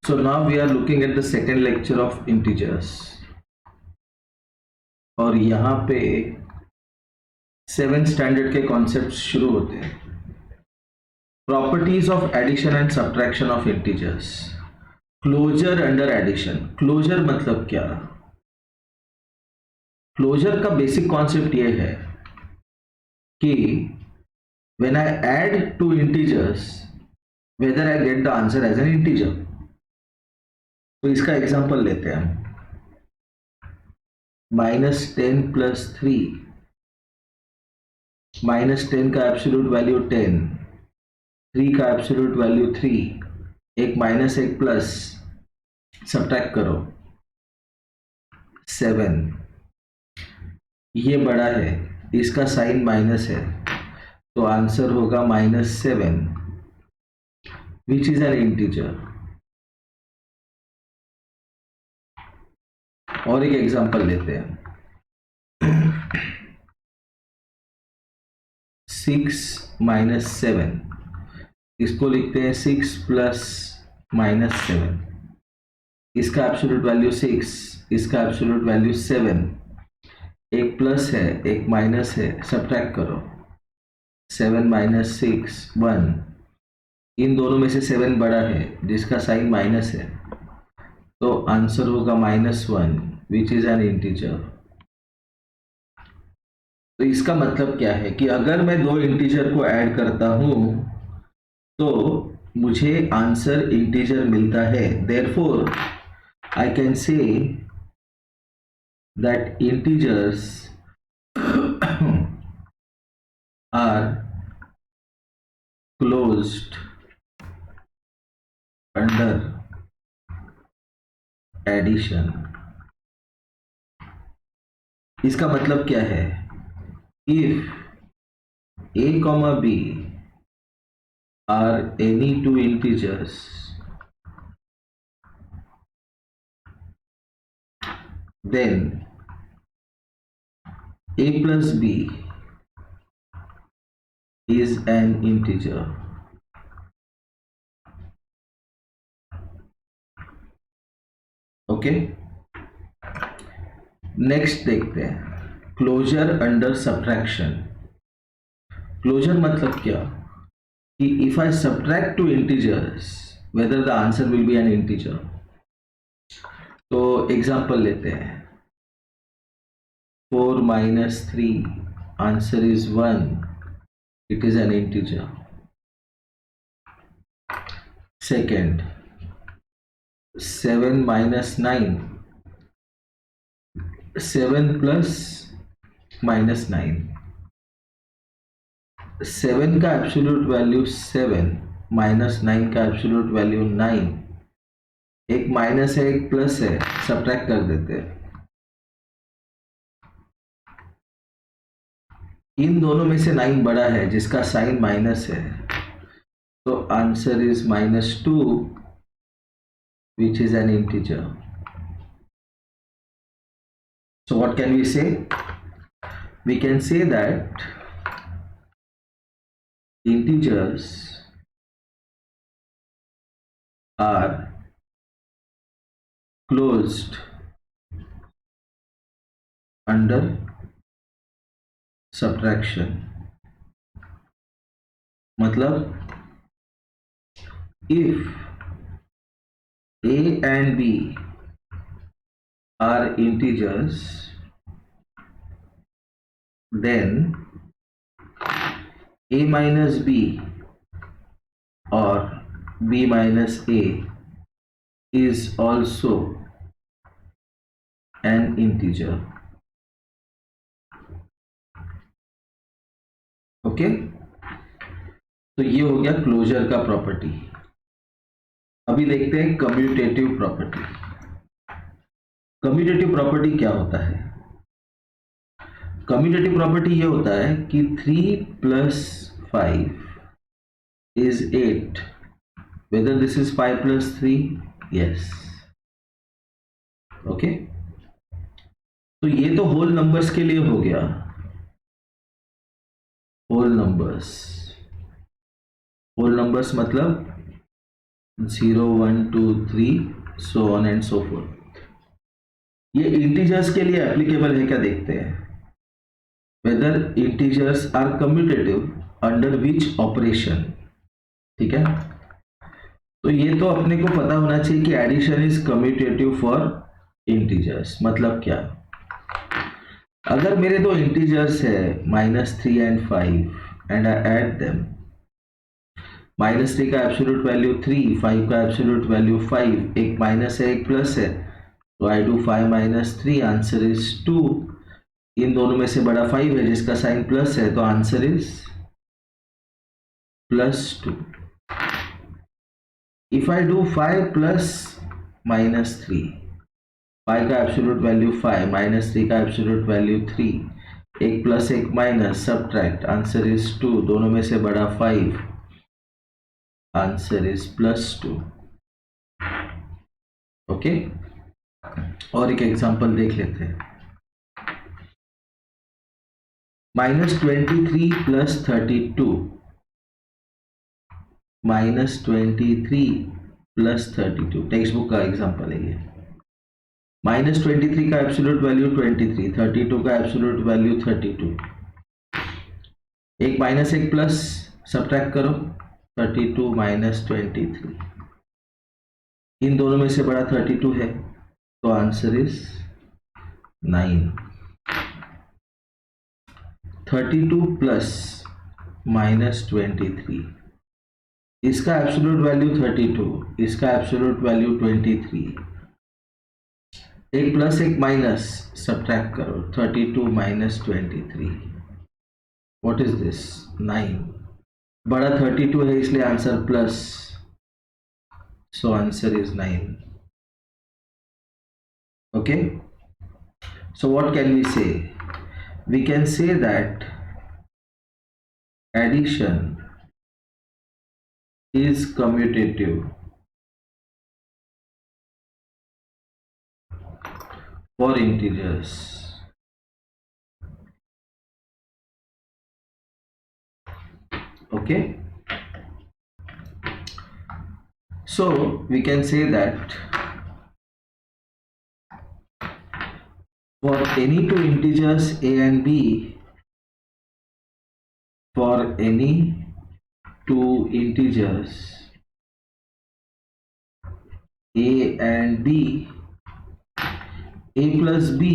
So now we are looking at the second lecture of integers और यहाँ पे 7th standard के concept शुरू होते हैं. Properties of addition and subtraction of integers. Closure under addition. Closure मतलब क्या? क्लोजर का बेसिक कॉन्सेप्ट ये है कि when I add two integers whether I get the answer as an integer. तो इसका एग्जांपल लेते हैं. -10 + 3. -10 का एब्सोल्यूट वैल्यू 10, 3 का एब्सोल्यूट वैल्यू 3, एक माइनस एक प्लस, सब्ट्रैक्ट करो 7. ये बड़ा है, इसका साइन माइनस है, तो आंसर होगा -7 विच इज एन इंटीजर. और एक एग्जांपल लेते हैं. 6 - 7. इसको लिखते हैं 6 + -7. इसका एब्सोल्यूट वैल्यू 6, इसका एब्सोल्यूट वैल्यू 7, एक प्लस है एक माइनस है, सब्ट्रैक्ट करो 7 - 6 1. इन दोनों में से 7 बड़ा है जिसका साइन माइनस है, तो आंसर होगा -1 विच इज एन इंटीजर. तो इसका मतलब क्या है कि अगर मैं दो इंटीजर को ऐड करता हूं तो मुझे आंसर इंटीजर मिलता है. Therefore I can say that integers are closed under addition. इसका मतलब क्या है? If a, b are any two integers then a plus b is an integer. Okay, next देखते हैं क्लोजर अंडर सब्ट्रैक्शन. क्लोजर मतलब क्या कि if I subtract two integers whether the answer will be N integer. तो example लेते हैं. 4 - 3 answer is 1, it is an integer. Second, 7 - 9, 7 + -9. 7 का absolute value 7, -9 का एब्सोल्यूट वैल्यू 9, एक माइनस है एक प्लस है, सब्ट्रैक्ट कर देते हैं. इन दोनों में से 9 बड़ा है जिसका साइन माइनस है, तो answer is -2 which is an integer. So what can we say? We can say that integers are closed under subtraction. मतलब if a and b are integers then a minus b or b minus a is also an integer. Okay, तो ये हो गया closure का property. अभी देखते हैं commutative property. Commutative property क्या होता है? कम्यूटेटिव प्रॉपर्टी ये होता है कि 3 + 5 is 8. Whether this is 5 + 3? Yes. Okay, तो ये तो होल नंबर्स के लिए हो गया. होल नंबर्स मतलब 0 1 2 3 so on and so forth. ये इंटीजर्स के लिए एप्लीकेबल है क्या देखते हैं। Whether integers are commutative under which operation. ठीक है, तो ये तो अपने को पता होना चाहिए कि addition is commutative for integers. मतलब क्या, अगर मेरे दो इंटीजर्स है -3 and 5 and I add them, -3 का एब्सोल्यूट वैल्यू 3, 5 का एब्सोल्यूट वैल्यू 5, एक माइनस है एक प्लस है, तो आई डू 5 - 3, आंसर इज 2। इन दोनों में से बड़ा 5 है जिसका साइन प्लस है, तो answer is +2। If I do 5 + -3, 5 का एब्सोल्यूट वैल्यू 5, -3 का एब्सोल्यूट वैल्यू 3, एक प्लस एक माइनस, सब्ट्रैक्ट, आंसर इज 2, दोनों में से बड़ा 5, आंसर इज +2। ओके, और एक एग्जांपल देख लेते हैं। -23 + 32, -23 + 32 टेक्स्ट बुक का एग्जांपल है ये। -23 का एब्सोल्यूट वैल्यू 23, 32 का एब्सोल्यूट वैल्यू 32, एक माइनस एक प्लस, सब्ट्रैक्ट करो, 32 - 23, इन दोनों में से बड़ा 32 है, तो आंसर इज 9। 32 + -23, इसका एब्सोल्यूट वैल्यू 32, इसका एब्सोल्यूट वैल्यू 23, एक प्लस एक माइनस, सब्ट्रैक्ट करो, 32 - 23, व्हाट इज दिस, 9। बड़ा 32 है इसलिए answer plus, so answer is 9। Okay, so what can we say? We can say that addition is commutative for integers. Okay, so we can say that for any two integers a and b, for any two integers a and b, a plus b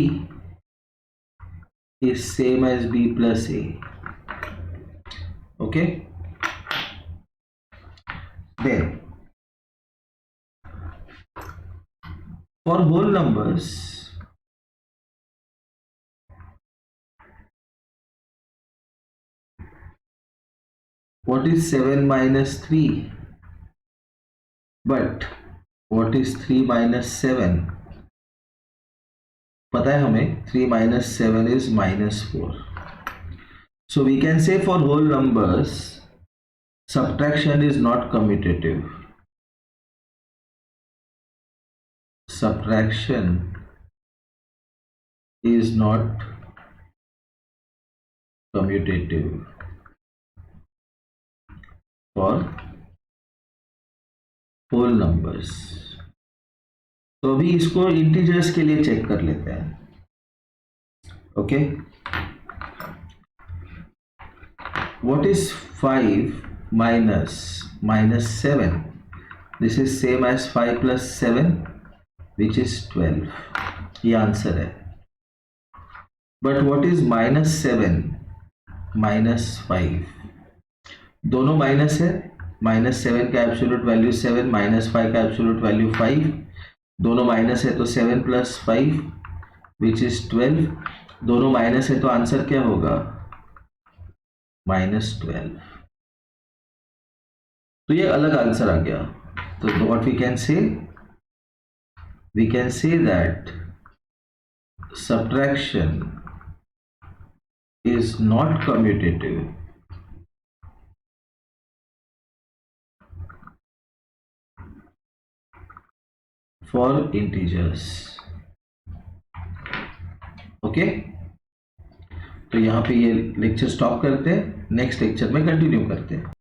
is same as b plus a. Okay, then for whole numbers, what is 7 - 3? But what is 3 - 7? पता है हमें 3 - 7 is -4. So we can say for whole numbers, subtraction is not commutative. Subtraction is not commutative for whole numbers. तो अभी इसको integers के लिए check कर लेते हैं। Okay, what is 5 - -7? This is same as 5 + 7 which is 12, ये आंसर है। But what is -7 - 5? दोनों माइनस है, -7 का एब्सोल्यूट वैल्यू 7, -5 का एब्सोल्यूट वैल्यू 5, दोनों माइनस है तो 7 + 5 विच इज 12, दोनों माइनस है तो आंसर क्या होगा, -12। तो ये अलग आंसर आ गया। तो what we can say that subtraction is not commutative for integers. Okay, तो यहाँ पे ये लेक्चर स्टॉप करते हैं, नेक्स्ट लेक्चर में कंटिन्यू करते हैं।